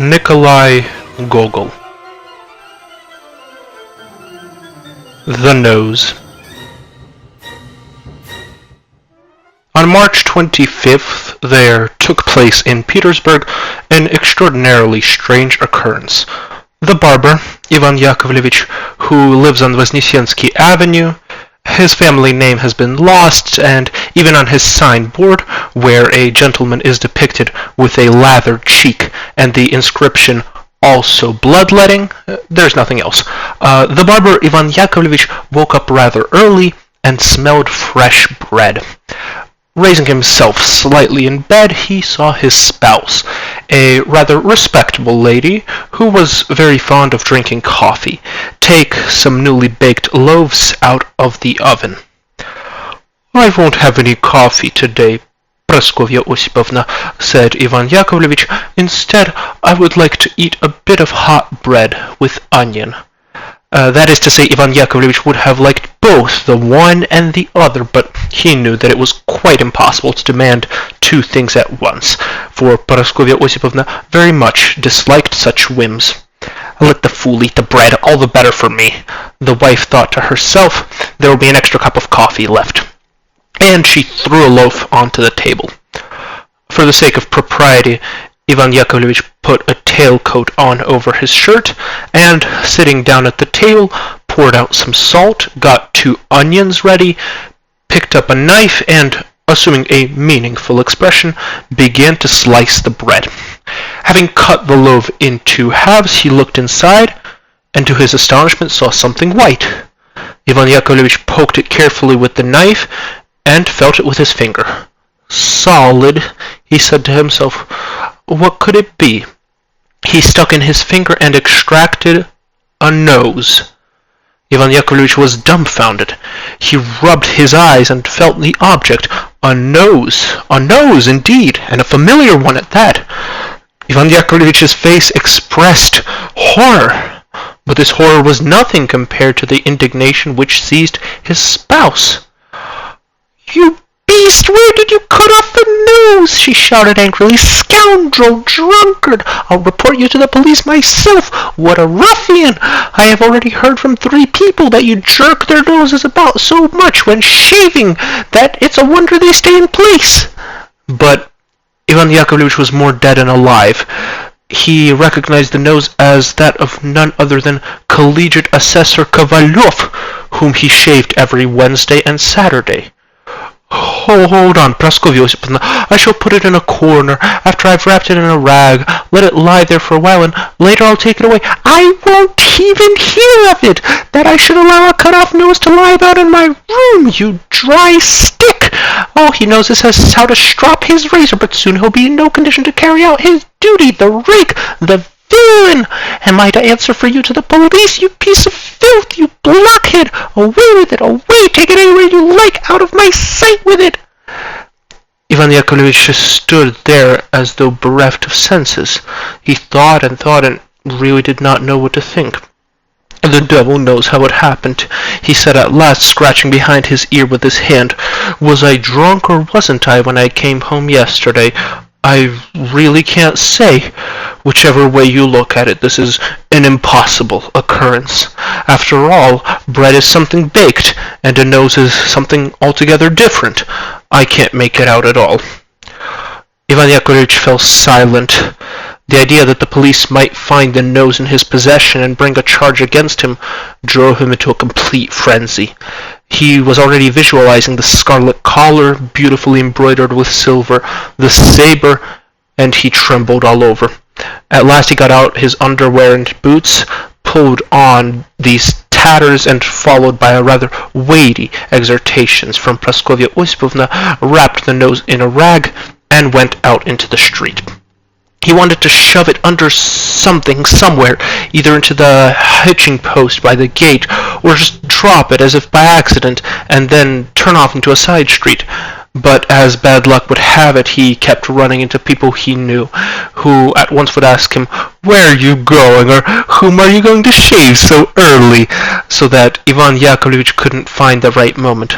Nikolai Gogol. The Nose. On March 25th, there took place in Petersburg an extraordinarily strange occurrence. The barber, Ivan Yakovlevich, who lives on Voznesensky Avenue, his family name has been lost, and even on his signboard, where a gentleman is depicted with a lathered cheek and the inscription, "Also bloodletting," there's nothing else. The barber, Ivan Yakovlevich, woke up rather early and smelled fresh bread. Raising himself slightly in bed, he saw his spouse, a rather respectable lady who was very fond of drinking coffee, take some newly baked loaves out of the oven. "I won't have any coffee today, Praskovya Osipovna," said Ivan Yakovlevich. "Instead, I would like to eat a bit of hot bread with onion." That is to say, Ivan Yakovlevich would have liked both the one and the other, but he knew that it was quite impossible to demand two things at once, for Praskovya Osipovna very much disliked such whims. "Let the fool eat the bread, all the better for me," the wife thought to herself. "There will be an extra cup of coffee left." And she threw a loaf onto the table. For the sake of propriety, Ivan Yakovlevich put a tailcoat on over his shirt, and, sitting down at the table, poured out some salt, got 2 onions ready, picked up a knife, and, assuming a meaningful expression, began to slice the bread. Having cut the loaf in 2 halves, he looked inside, and to his astonishment saw something white. Ivan Yakovlevich poked it carefully with the knife, and felt it with his finger. "Solid," he said to himself. "What could it be?" He stuck in his finger and extracted a nose. Ivan Yakovlevich was dumbfounded. He rubbed his eyes and felt the object. A nose indeed, and a familiar one at that. Ivan Yakovlevich's face expressed horror, but this horror was nothing compared to the indignation which seized his spouse. "You beast, where did you cut off the nose?" she shouted angrily. "Scoundrel, drunkard! I'll report you to the police myself. What a ruffian! I have already heard from 3 people that you jerk their noses about so much when shaving that it's a wonder they stay in place." But Ivan Yakovlevich was more dead than alive. He recognized the nose as that of none other than collegiate assessor Kovalyov, whom he shaved every Wednesday and Saturday. "Hold on, Praskovya Osipovna. I shall put it in a corner. After I've wrapped it in a rag, let it lie there for a while, and later I'll take it away." "I won't even hear of it! That I should allow a cut-off nose to lie about in my room, you dry stick! All he knows is how to strop his razor, but soon he'll be in no condition to carry out his duty. The rake! The villain! Am I to answer for you to the police, you piece of filth, you blockhead? Away with it, away! Take it anywhere you like, out of my sight with it!" Ivan Yakovlevich just stood there as though bereft of senses. He thought and really did not know what to think. "The devil knows how it happened," he said at last, scratching behind his ear with his hand. "Was I drunk or wasn't I when I came home yesterday? I really can't say. Whichever way you look at it, this is an impossible occurrence. After all, bread is something baked, and a nose is something altogether different. I can't make it out at all." Ivan Yakovlevich fell silent. The idea that the police might find the nose in his possession and bring a charge against him drove him into a complete frenzy. He was already visualizing the scarlet collar, beautifully embroidered with silver, the saber, and he trembled all over. At last he got out his underwear and boots, pulled on these tatters, and, followed by a rather weighty exhortations from Praskovya Osipovna, wrapped the nose in a rag and went out into the street. He wanted to shove it under something, somewhere, either into the hitching post by the gate, or just drop it as if by accident, and then turn off into a side street. But as bad luck would have it, he kept running into people he knew, who at once would ask him, "Where are you going?" or "Whom are you going to shave so early?" so that Ivan Yakovlevich couldn't find the right moment.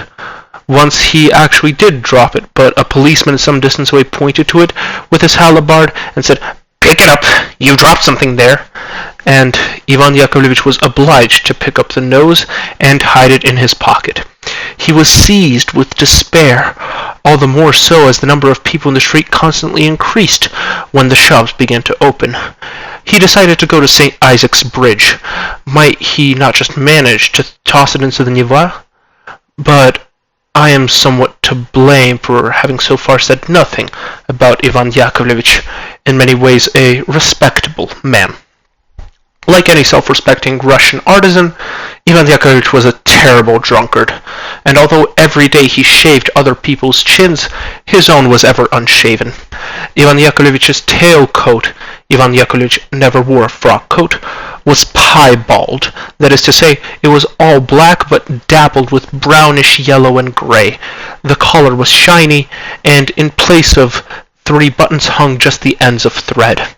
Once he actually did drop it, but a policeman some distance away pointed to it with his halberd and said, "Pick it up, you've dropped something there." And Ivan Yakovlevich was obliged to pick up the nose and hide it in his pocket. He was seized with despair, all the more so as the number of people in the street constantly increased when the shops began to open. He decided to go to St. Isaac's Bridge. Might he not just manage to toss it into the Neva? But I am somewhat to blame for having so far said nothing about Ivan Yakovlevich, in many ways a respectable man. Like any self-respecting Russian artisan, Ivan Yakovlevich was a terrible drunkard, and although every day he shaved other people's chins, his own was ever unshaven. Ivan Yakovlevich's tailcoat — Ivan Yakovlevich never wore a frock coat — was piebald. That is to say, it was all black but dappled with brownish yellow and gray. The collar was shiny, and in place of 3 buttons hung just the ends of thread.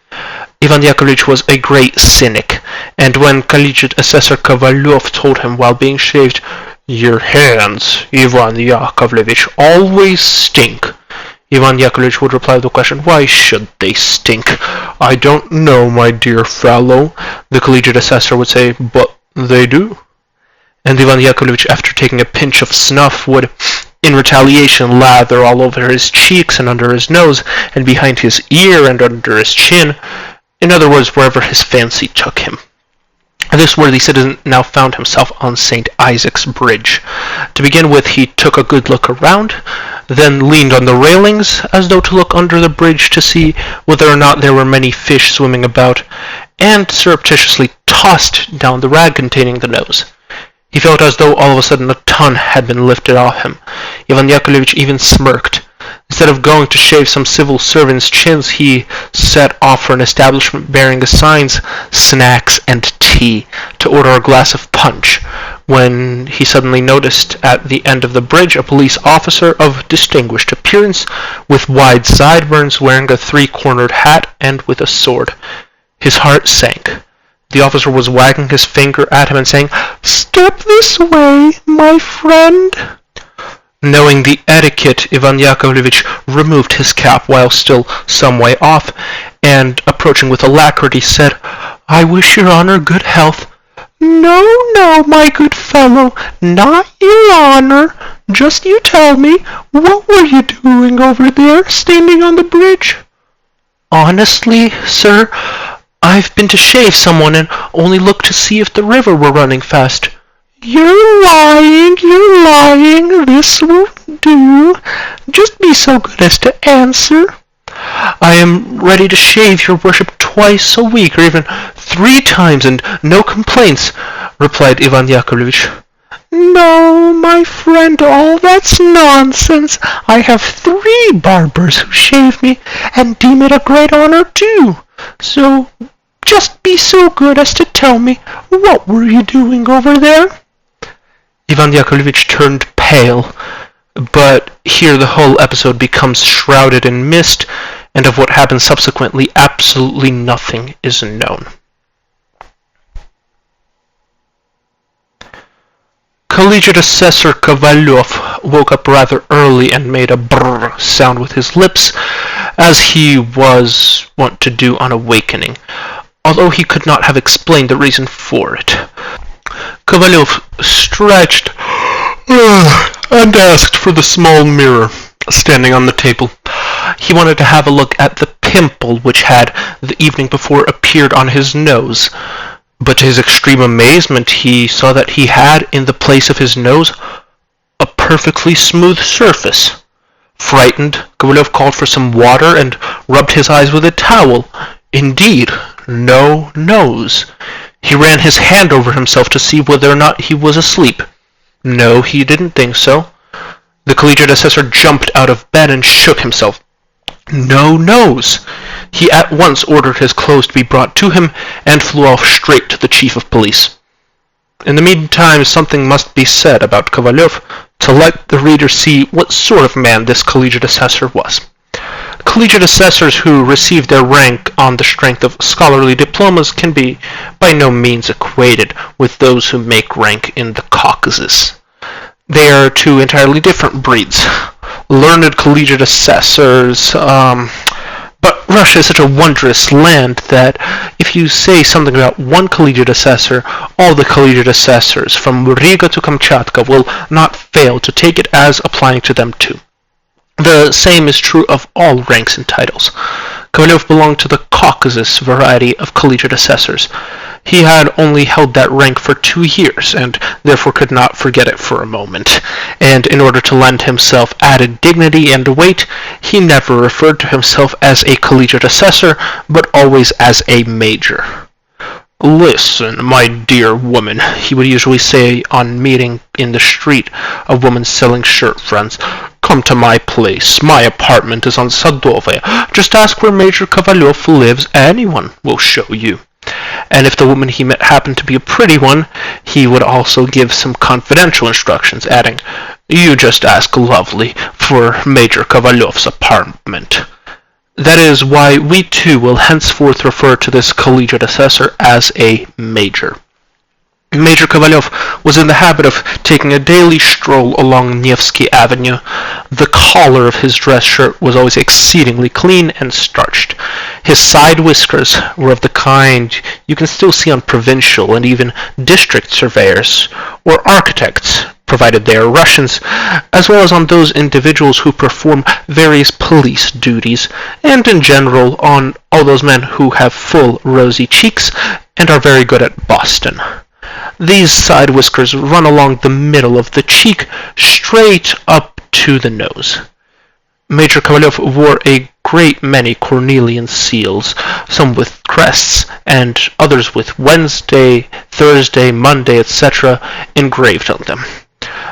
Ivan Yakovlevich was a great cynic, and when collegiate assessor Kovalyov told him while being shaved, "Your hands, Ivan Yakovlevich, always stink," Ivan Yakovlevich would reply with the question, "Why should they stink?" "I don't know, my dear fellow," the collegiate assessor would say, "but they do." And Ivan Yakovlevich, after taking a pinch of snuff, would, in retaliation, lather all over his cheeks and under his nose and behind his ear and under his chin. In other words, wherever his fancy took him. This worthy citizen now found himself on St. Isaac's Bridge. To begin with, he took a good look around, then leaned on the railings as though to look under the bridge to see whether or not there were many fish swimming about, and surreptitiously tossed down the rag containing the nose. He felt as though all of a sudden a ton had been lifted off him. Ivan Yakovlevich even smirked. Instead of going to shave some civil servant's chins, he set off for an establishment bearing the signs "Snacks and Tea" to order a glass of punch, when he suddenly noticed at the end of the bridge a police officer of distinguished appearance, with wide sideburns, wearing a 3-cornered hat and with a sword. His heart sank. The officer was wagging his finger at him and saying, "Step this way, my friend." Knowing the etiquette, Ivan Yakovlevich removed his cap while still some way off, and, approaching with alacrity, said, "I wish your honor good health." "No, no, my good fellow, not your honor. Just you tell me, what were you doing over there, standing on the bridge?" "Honestly, sir, I've been to shave someone and only looked to see if the river were running fast." You're lying, this won't do. Just be so good as to answer." "I am ready to shave your worship twice a week, or even 3 times, and no complaints," replied Ivan Yakovlevich. "No, my friend, all that's nonsense. I have 3 barbers who shave me, and deem it a great honor too. So just be so good as to tell me, what were you doing over there?" Ivan Yakovlevich turned pale, but here the whole episode becomes shrouded in mist, and of what happened subsequently absolutely nothing is known. Collegiate assessor Kovalyov woke up rather early and made a brrr sound with his lips, as he was wont to do on awakening, although he could not have explained the reason for it. Kovalyov stretched and asked for the small mirror standing on the table. He wanted to have a look at the pimple which had, the evening before, appeared on his nose, but to his extreme amazement he saw that he had, in the place of his nose, a perfectly smooth surface. Frightened, Kovalyov called for some water and rubbed his eyes with a towel. Indeed, no nose. He ran his hand over himself to see whether or not he was asleep. No, he didn't think so. The collegiate assessor jumped out of bed and shook himself. No nose. He at once ordered his clothes to be brought to him and flew off straight to the chief of police. In the meantime, something must be said about Kovalyov to let the reader see what sort of man this collegiate assessor was. Collegiate assessors who receive their rank on the strength of scholarly diplomas can be by no means equated with those who make rank in the Caucasus. They are two entirely different breeds. Learned collegiate assessors, but Russia is such a wondrous land that if you say something about one collegiate assessor, all the collegiate assessors from Riga to Kamchatka will not fail to take it as applying to them too. The same is true of all ranks and titles. Kovalyov belonged to the Caucasus variety of collegiate assessors. He had only held that rank for 2 years, and therefore could not forget it for a moment, and in order to lend himself added dignity and weight, he never referred to himself as a collegiate assessor, but always as a major. "Listen, my dear woman," he would usually say on meeting in the street a woman selling shirt fronts. "Come to my place. My apartment is on Sadovaya. Just ask where Major Kovalyov lives. Anyone will show you." And if the woman he met happened to be a pretty one, he would also give some confidential instructions, adding, "You just ask Lovely for Major Kovalyov's apartment." That is why we too will henceforth refer to this collegiate assessor as a major. Major Kovalyov was in the habit of taking a daily stroll along Nevsky Avenue. The collar of his dress shirt was always exceedingly clean and starched. His side whiskers were of the kind you can still see on provincial and even district surveyors or architects, provided they are Russians, as well as on those individuals who perform various police duties, and in general on all those men who have full rosy cheeks and are very good at Boston. These side whiskers run along the middle of the cheek, straight up to the nose. Major Kovalyov wore a great many cornelian seals, some with crests, and others with Wednesday, Thursday, Monday, etc., engraved on them.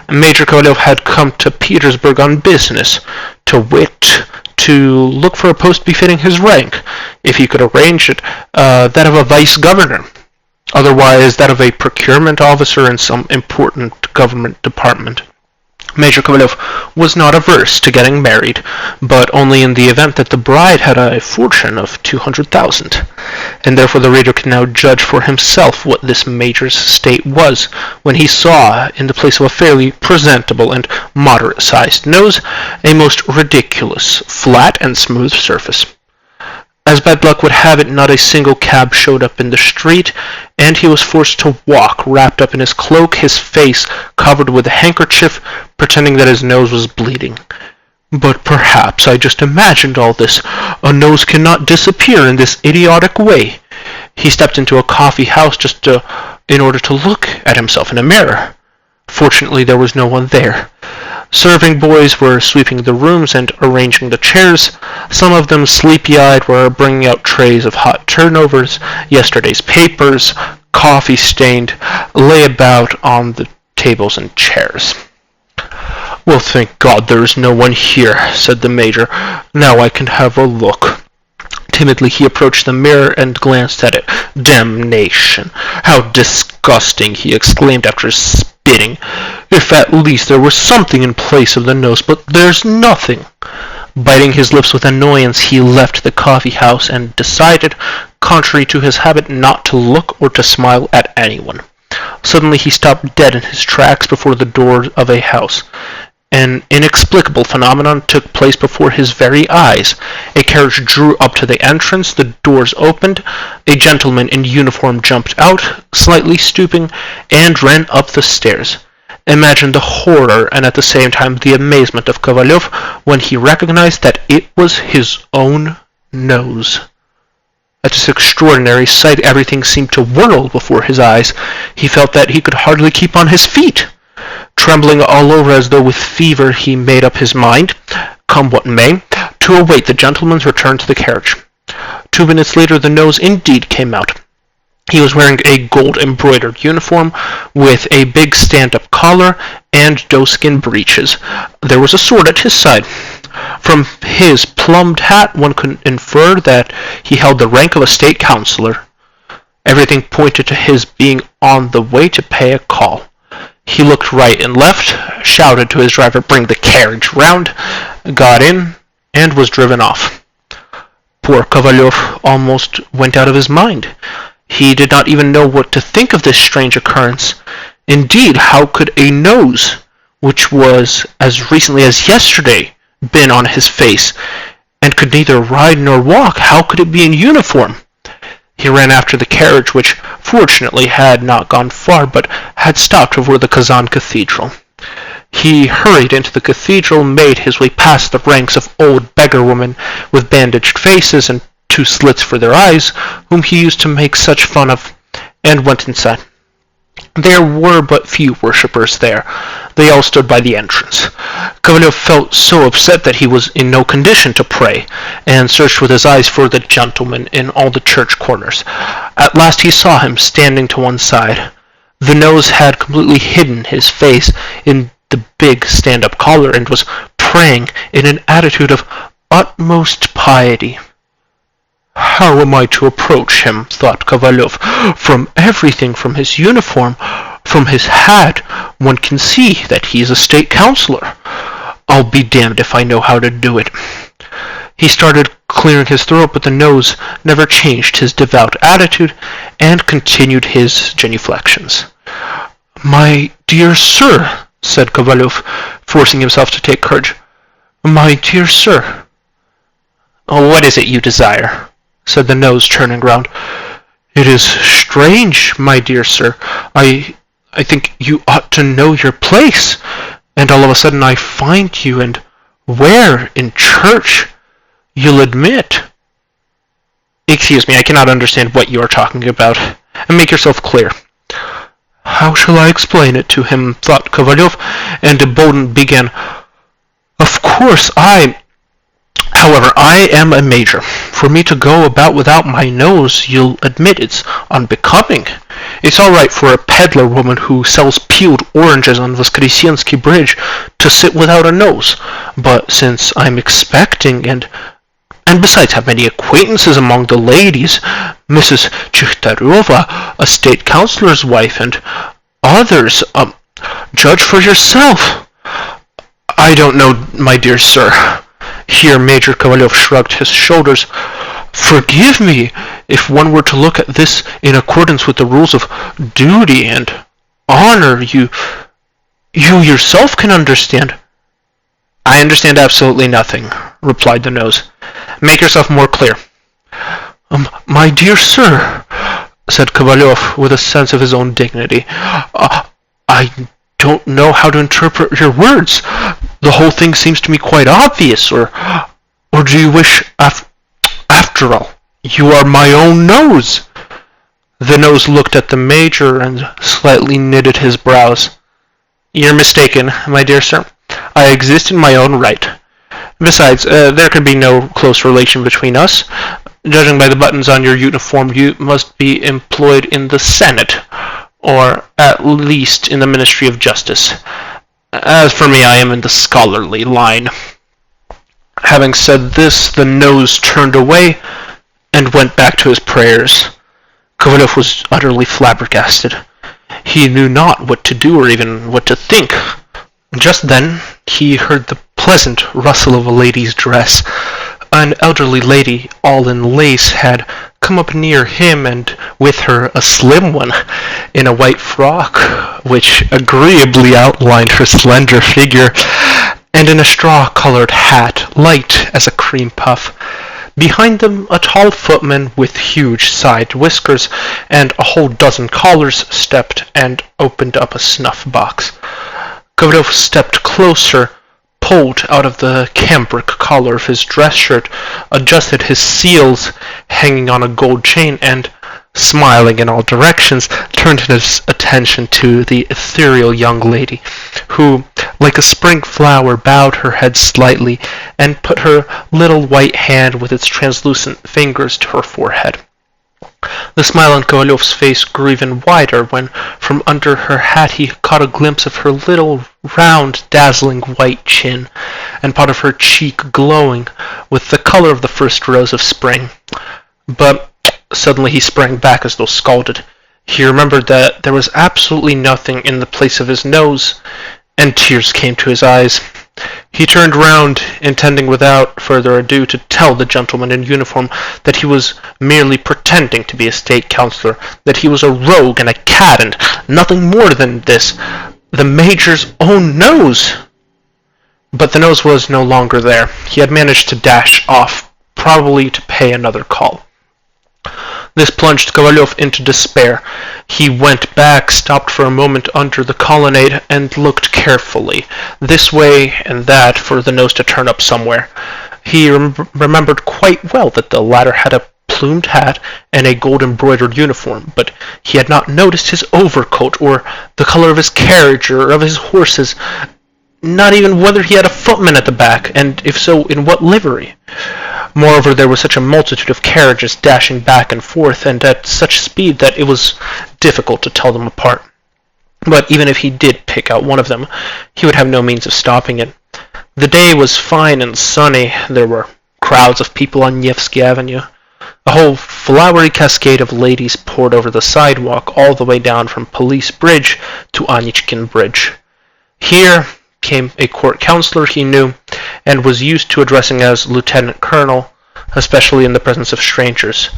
Major Kovalyov had come to Petersburg on business, to wit, to look for a post befitting his rank, if he could arrange it, that of a vice-governor. Otherwise, that of a procurement officer in some important government department. Major Kovalyov was not averse to getting married, but only in the event that the bride had a fortune of 200,000, and therefore the reader can now judge for himself what this major's state was when he saw, in the place of a fairly presentable and moderate-sized nose, a most ridiculous, flat and smooth surface. As bad luck would have it, not a single cab showed up in the street, and he was forced to walk wrapped up in his cloak, his face covered with a handkerchief, pretending that his nose was bleeding. But perhaps I just imagined all this. A nose cannot disappear in this idiotic way. He stepped into a coffee house in order to look at himself in a mirror. Fortunately, there was no one there. Serving boys were sweeping the rooms and arranging the chairs. Some of them, sleepy-eyed, were bringing out trays of hot turnovers. Yesterday's papers, coffee-stained, lay about on the tables and chairs. "Well, thank God there is no one here," said the major. "Now I can have a look." Timidly he approached the mirror and glanced at it. "Damnation! How disgusting!" he exclaimed after spitting. "If at least there were something in place of the nose, but there's nothing." Biting his lips with annoyance, he left the coffee house and decided, contrary to his habit, not to look or to smile at anyone. Suddenly he stopped dead in his tracks before the door of a house. An inexplicable phenomenon took place before his very eyes. A carriage drew up to the entrance, the doors opened, a gentleman in uniform jumped out, slightly stooping, and ran up the stairs. Imagine the horror and at the same time the amazement of Kovalyov when he recognized that it was his own nose. At this extraordinary sight, everything seemed to whirl before his eyes. He felt that he could hardly keep on his feet. Trembling all over as though with fever, he made up his mind, come what may, to await the gentleman's return to the carriage. 2 minutes later the nose indeed came out. He was wearing a gold-embroidered uniform with a big stand-up collar and doeskin breeches. There was a sword at his side. From his plumed hat one could infer that he held the rank of a state councillor. Everything pointed to his being on the way to pay a call. He looked right and left, shouted to his driver, "Bring the carriage round," got in, and was driven off. Poor Kovalyov almost went out of his mind. He did not even know what to think of this strange occurrence. Indeed, how could a nose, which was as recently as yesterday been on his face, and could neither ride nor walk, how could it be in uniform? He ran after the carriage, which fortunately had not gone far, but had stopped before the Kazan Cathedral. He hurried into the cathedral, made his way past the ranks of old beggar women with bandaged faces and two slits for their eyes, whom he used to make such fun of, and went inside. There were but few worshippers there. They all stood by the entrance. Kovalyov felt so upset that he was in no condition to pray, and searched with his eyes for the gentleman in all the church corners. At last he saw him standing to one side. The nose had completely hidden his face in the big stand-up collar and was praying in an attitude of utmost piety. "How am I to approach him?" thought Kovalyov. "From everything, from his uniform, from his hat, one can see that he is a state councillor. I'll be damned if I know how to do it." He started clearing his throat, but the nose never changed his devout attitude and continued his genuflections. "My dear sir," said Kovalyov, forcing himself to take courage. "My dear sir." "What is it you desire?" said the nose, turning round. "It is strange, my dear sir. I think you ought to know your place, and all of a sudden I find you, and where? In church. You'll admit." "Excuse me, I cannot understand what you are talking about. Make yourself clear." "How shall I explain it to him?" thought Kovalyov, and emboldened began. "Of course, However, I am a major. For me to go about without my nose, you'll admit it's unbecoming. It's all right for a peddler woman who sells peeled oranges on Voskresensky Bridge to sit without a nose. But since I'm expecting and besides have many acquaintances among the ladies, Mrs. Chichtareva, a state councillor's wife, and others, judge for yourself." "I don't know, my dear sir." Here Major Kovalyov shrugged his shoulders. "Forgive me, if one were to look at this in accordance with the rules of duty and honor, you yourself can understand." "I understand absolutely nothing," replied the nose. "Make yourself more clear." "My dear sir," said Kovalyov with a sense of his own dignity, "I don't know how to interpret your words. The whole thing seems to me quite obvious, or do you wish, after all, you are my own nose?" The nose looked at the major and slightly knitted his brows. "You're mistaken, my dear sir. I exist in my own right. Besides, there can be no close relation between us. Judging by the buttons on your uniform, you must be employed in the Senate, or at least in the Ministry of Justice. As for me, I am in the scholarly line." Having said this, the nose turned away and went back to his prayers. Kovalyov was utterly flabbergasted. He knew not what to do or even what to think. Just then he heard the pleasant rustle of a lady's dress. An elderly lady, all in lace, had come up near him, and with her a slim one in a white frock, which agreeably outlined her slender figure, and in a straw-colored hat, light as a cream puff. Behind them, a tall footman with huge side whiskers and a whole dozen collars stepped and opened up a snuff-box. Kovalyov stepped closer, pulled out of the cambric collar of his dress shirt, adjusted his seals hanging on a gold chain, and, smiling in all directions, turned his attention to the ethereal young lady, who, like a spring flower, bowed her head slightly and put her little white hand with its translucent fingers to her forehead. The smile on Kovalyov's face grew even wider when, from under her hat, he caught a glimpse of her little, round, dazzling white chin, and part of her cheek glowing with the color of the first rose of spring. But Suddenly he sprang back as though scalded. He remembered that there was absolutely nothing in the place of his nose, and tears came to his eyes. He turned round, intending without further ado to tell the gentleman in uniform that he was merely pretending to be a state councillor, that he was a rogue and a cad, and nothing more than this. The Major's own nose! But the nose was no longer there. He had managed to dash off, probably to pay another call. This plunged Kovalyov into despair. He went back, stopped for a moment under the colonnade, and looked carefully, this way and that, for the nose to turn up somewhere. He remembered quite well that the latter had a plumed hat and a gold-embroidered uniform, but he had not noticed his overcoat, or the color of his carriage, or of his horses, not even whether he had a footman at the back, and if so, in what livery. Moreover, there was such a multitude of carriages dashing back and forth, and at such speed that it was difficult to tell them apart. But even if he did pick out one of them, he would have no means of stopping it. The day was fine and sunny. There were crowds of people on Nevsky Avenue. A whole flowery cascade of ladies poured over the sidewalk all the way down from Police Bridge to Anichkin Bridge. Here came a court councillor he knew, and was used to addressing as lieutenant colonel, especially in the presence of strangers.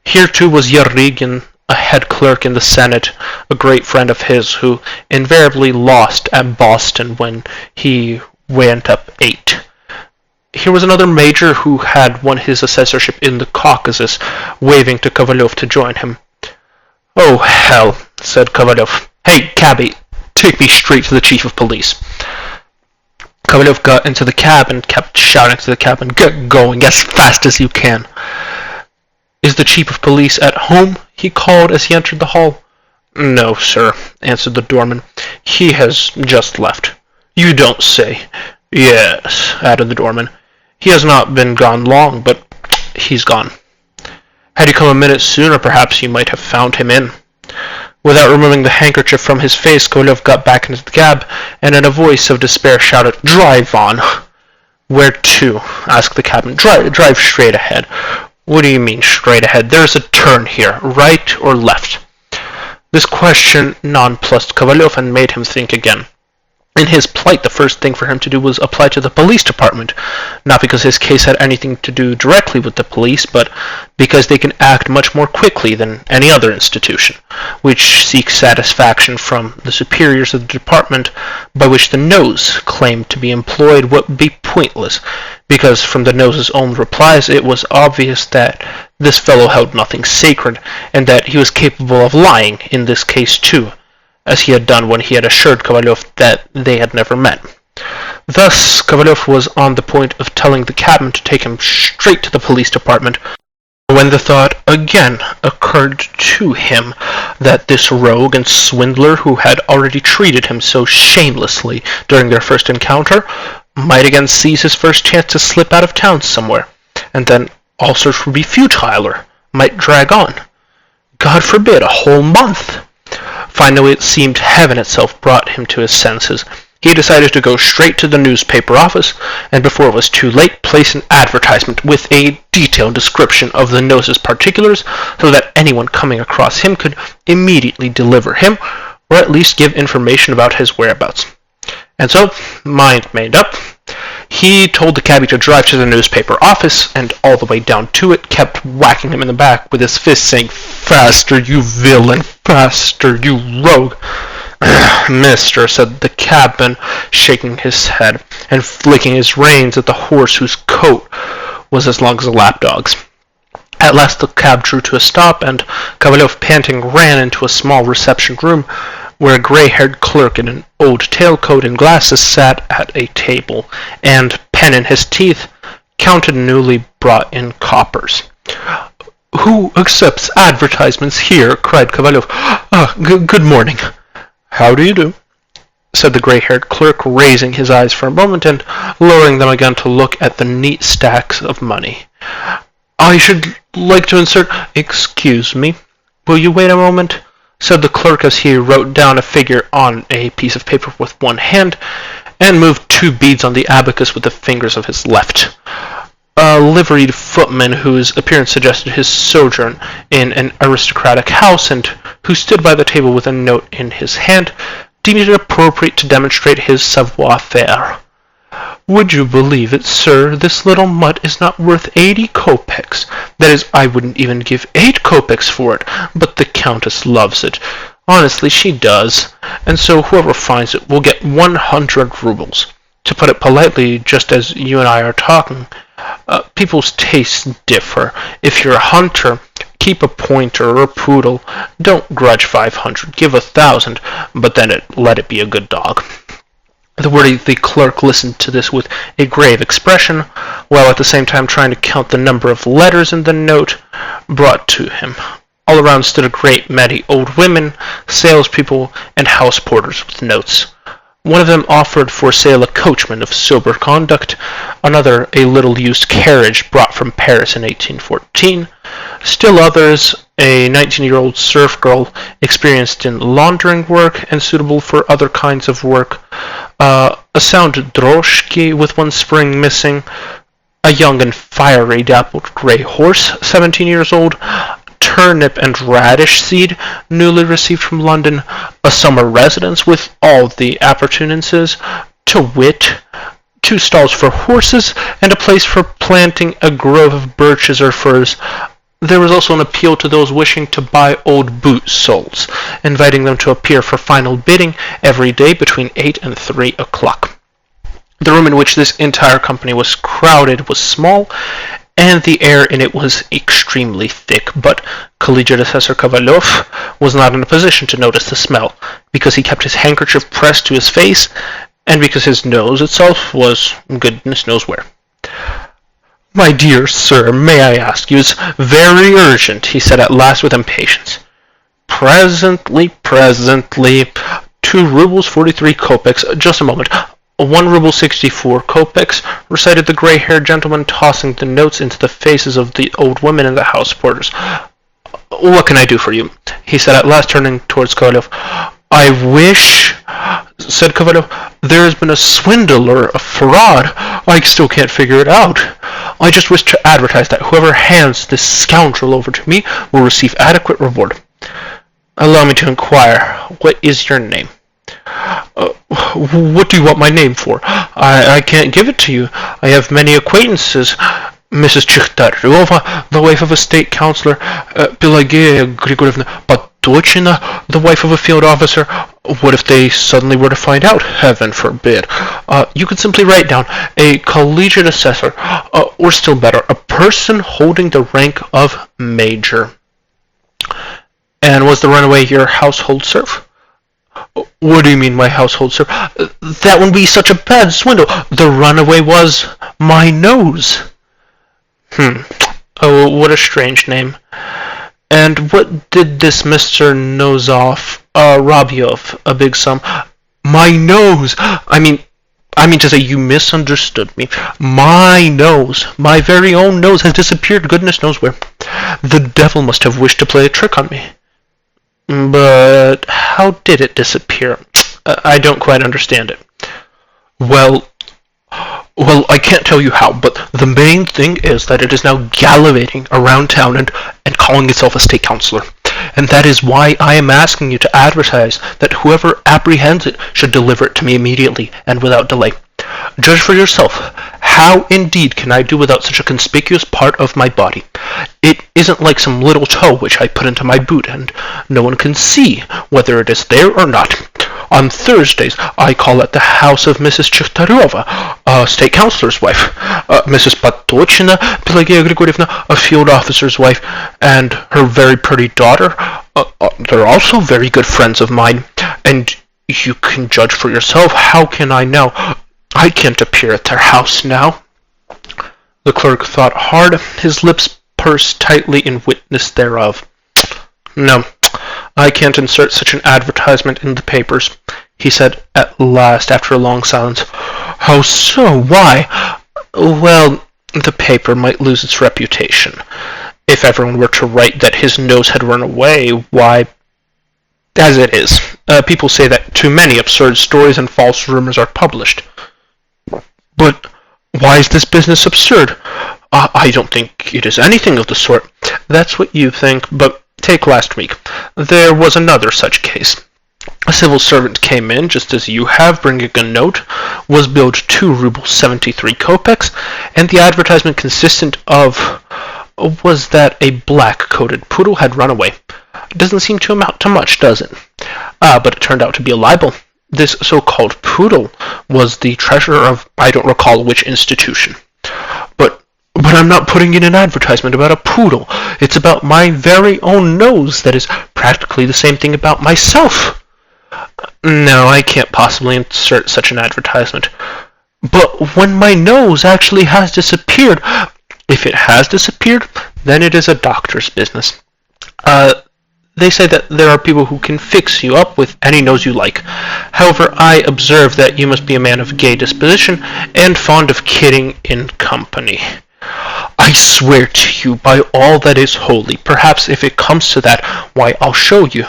Here too was Yarygin, a head clerk in the Senate, a great friend of his, who invariably lost at Boston when he went up 8. Here was another major who had won his assessorship in the Caucasus, waving to Kovalyov to join him. "Oh, hell," said Kovalyov. "Hey, cabby, take me straight to the chief of police." Kovalyov got into the cab and kept shouting to the cabman, "Get going as fast as you can." "Is the chief of police at home?" he called as he entered the hall. "No, sir," answered the doorman. "He has just left." "You don't say." "Yes," added the doorman. "He has not been gone long, but he's gone. Had you come a minute sooner, perhaps you might have found him in." Without removing the handkerchief from his face, Kovalyov got back into the cab, and in a voice of despair shouted, "Drive on!" "Where to?" asked the cabman. Drive straight ahead." "What do you mean, straight ahead? There's a turn here, right or left?" This question nonplussed Kovalyov and made him think again. In his plight, the first thing for him to do was apply to the police department, not because his case had anything to do directly with the police, but because they can act much more quickly than any other institution, which seeks satisfaction from the superiors of the department by which the nose claimed to be employed would be pointless, because from the nose's own replies it was obvious that this fellow held nothing sacred, and that he was capable of lying in this case too, as he had done when he had assured Kovalyov that they had never met. Thus, Kovalyov was on the point of telling the cabman to take him straight to the police department, when the thought again occurred to him that this rogue and swindler who had already treated him so shamelessly during their first encounter might again seize his first chance to slip out of town somewhere, and then all search would be futile or might drag on. God forbid, a whole month! Finally, it seemed heaven itself brought him to his senses. He decided to go straight to the newspaper office, and before it was too late, place an advertisement with a detailed description of the nose's particulars, so that anyone coming across him could immediately deliver him, or at least give information about his whereabouts. And so, mind made up, he told the cabby to drive to the newspaper office, and all the way down to it kept whacking him in the back with his fist, saying, "Faster, you villain! Faster, you rogue!" "Mister," said the cabman, shaking his head and flicking his reins at the horse whose coat was as long as a lapdog's. At last the cab drew to a stop, and Kovalyov, panting, ran into a small reception room where a gray-haired clerk in an old tailcoat and glasses sat at a table, and, pen in his teeth, counted newly brought-in coppers. "Who accepts advertisements here?" cried Kovalyov. Good morning." "How do you do?" said the gray-haired clerk, raising his eyes for a moment and lowering them again to look at the neat stacks of money. "I should like to insert—" "Excuse me. Will you wait a moment?" said the clerk as he wrote down a figure on a piece of paper with one hand and moved 2 beads on the abacus with the fingers of his left. a liveried footman whose appearance suggested his sojourn in an aristocratic house, and who stood by the table with a note in his hand, deemed it appropriate to demonstrate his savoir-faire. "Would you believe it, sir, this little mutt is not worth 80 kopecks. That is, I wouldn't even give 8 kopecks for it, but the Countess loves it. Honestly, she does. And so whoever finds it will get 100 rubles. To put it politely, just as you and I are talking, people's tastes differ. If you're a hunter, keep a pointer or a poodle. Don't grudge 500, give 1,000, but then let it be a good dog." The worthy clerk listened to this with a grave expression, while at the same time trying to count the number of letters in the note brought to him. All around stood a great many old women, salespeople, and house porters with notes. One of them offered for sale a coachman of sober conduct, another a little-used carriage brought from Paris in 1814, still others a 19-year-old serf girl experienced in laundering work and suitable for other kinds of work, a sound droshky with one spring missing, a young and fiery dappled grey horse, 17 years old, turnip and radish seed newly received from London, a summer residence with all the appurtenances, to wit, 2 stalls for horses, and a place for planting a grove of birches or firs. There was also an appeal to those wishing to buy old boot soles, inviting them to appear for final bidding every day between 8 and 3 o'clock. The room in which this entire company was crowded was small, and the air in it was extremely thick, but Collegiate Assessor Kovalyov was not in a position to notice the smell, because he kept his handkerchief pressed to his face, and because his nose itself was goodness knows where. "My dear sir, may I ask you? It's very urgent," he said at last with impatience. Presently. 2 rubles 43 kopecks. Just a moment. 1 ruble 64 kopecks," recited the gray-haired gentleman, tossing the notes into the faces of the old women and the house porters. "What can I do for you?" he said at last, turning towards Kovalyov. "I wish," said Kovalyov, "there has been a swindle or a fraud. I still can't figure it out. I just wish to advertise that whoever hands this scoundrel over to me will receive adequate reward. Allow me to inquire, what is your name?" "What do you want my name for? I can't give it to you. I have many acquaintances. Mrs. Chikhtaryova, the wife of a state councillor, Pelageya Grigorievna Patochina, the wife of a field officer. What if they suddenly were to find out? Heaven forbid. You could simply write down a collegiate assessor, or still better, a person holding the rank of major." "And was the runaway your household serf?" "What do you mean, my household serf? That would be such a bad swindle. The runaway was my nose." Oh, what a strange name. "And what did this Mr. Nosov rob you of? A big sum?" "My nose! I mean to say, you misunderstood me. My nose, my very own nose, has disappeared goodness knows where. The devil must have wished to play a trick on me." "But how did it disappear? I don't quite understand it." Well, I can't tell you how, but the main thing is that it is now gallivanting around town and calling itself a state councillor. And that is why I am asking you to advertise that whoever apprehends it should deliver it to me immediately and without delay. Judge for yourself. How indeed can I do without such a conspicuous part of my body? It isn't like some little toe which I put into my boot, and no one can see whether it is there or not. On Thursdays I call at the house of Mrs. Chikhtaryova, a state councillor's wife, Mrs. Patochina, Pelageya Grigorievna, a field officer's wife, and her very pretty daughter. They're also very good friends of mine, and you can judge for yourself. How can I now? I can't appear at their house now." The clerk thought hard, his lips pursed tightly in witness thereof. "No, I can't insert such an advertisement in the papers," he said at last after a long silence. "How so? Why?" "Well, the paper might lose its reputation. If everyone were to write that his nose had run away, why, as it is, people say that too many absurd stories and false rumors are published." "But why is this business absurd? I don't think it is anything of the sort. That's what you think, but take last week. There was another such case. A civil servant came in, just as you have, bringing a note, was billed 2 rubles 73 kopecks, and the advertisement consisted of was that a black-coated poodle had run away. It doesn't seem to amount to much, does it? But it turned out to be a libel. This so-called poodle was the treasurer of I don't recall which institution. But I'm not putting in an advertisement about a poodle. It's about my very own nose that is practically the same thing about myself. No, I can't possibly insert such an advertisement. But when my nose actually has disappeared, if it has disappeared, then it is a doctor's business. They say that there are people who can fix you up with any nose you like. However, I observe that you must be a man of gay disposition and fond of kidding in company. I swear to you by all that is holy, perhaps if it comes to that, why, I'll show you.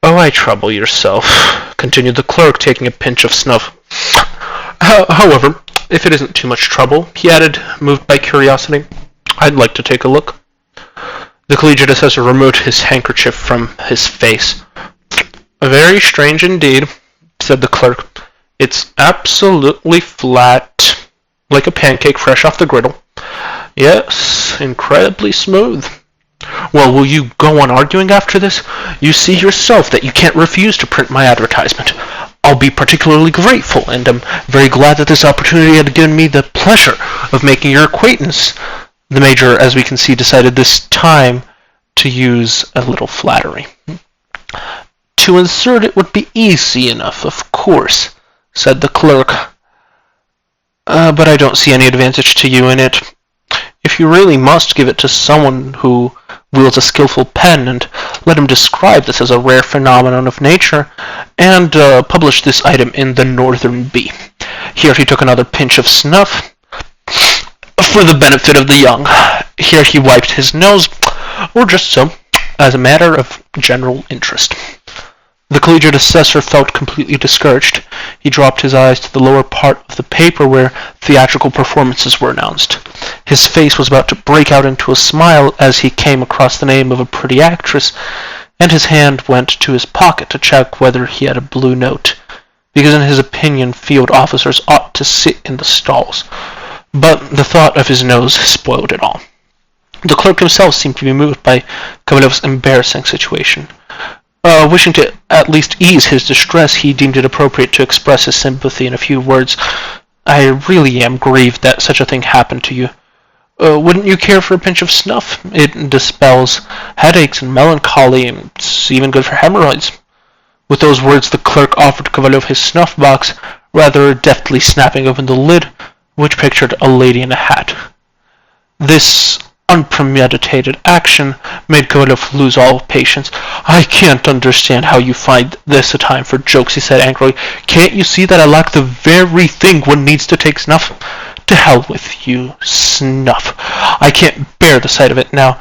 Why trouble yourself? Continued the clerk, taking a pinch of snuff. However, if it isn't too much trouble, he added, moved by curiosity, I'd like to take a look. The collegiate assessor removed his handkerchief from his face. Very strange indeed, said the clerk. It's absolutely flat, like a pancake fresh off the griddle. Yes, incredibly smooth. Well, will you go on arguing after this? You see yourself that you can't refuse to print my advertisement. I'll be particularly grateful, and am very glad that this opportunity had given me the pleasure of making your acquaintance. The Major, as we can see, decided this time to use a little flattery. To insert it would be easy enough, of course, said the clerk. But I don't see any advantage to you in it. If you really must give it to someone who wields a skillful pen, and let him describe this as a rare phenomenon of nature, and publish this item in the Northern Bee. Here he took another pinch of snuff, for the benefit of the young. Here he wiped his nose, or just so, as a matter of general interest. The collegiate assessor felt completely discouraged. He dropped his eyes to the lower part of the paper where theatrical performances were announced. His face was about to break out into a smile as he came across the name of a pretty actress, and his hand went to his pocket to check whether he had a blue note, because in his opinion field officers ought to sit in the stalls. But the thought of his nose spoiled it all. The clerk himself seemed to be moved by Kovalev's embarrassing situation. Wishing to at least ease his distress, he deemed it appropriate to express his sympathy in a few words. I really am grieved that such a thing happened to you. Wouldn't you care for a pinch of snuff? It dispels headaches and melancholy, and it's even good for hemorrhoids. With those words, the clerk offered Kovalev his snuff box, rather deftly snapping open the lid, which pictured a lady in a hat. This unpremeditated action made Kovalev lose all patience. I can't understand how you find this a time for jokes, he said angrily. Can't you see that I lack the very thing one needs to take snuff? To hell with you, snuff. I can't bear the sight of it now,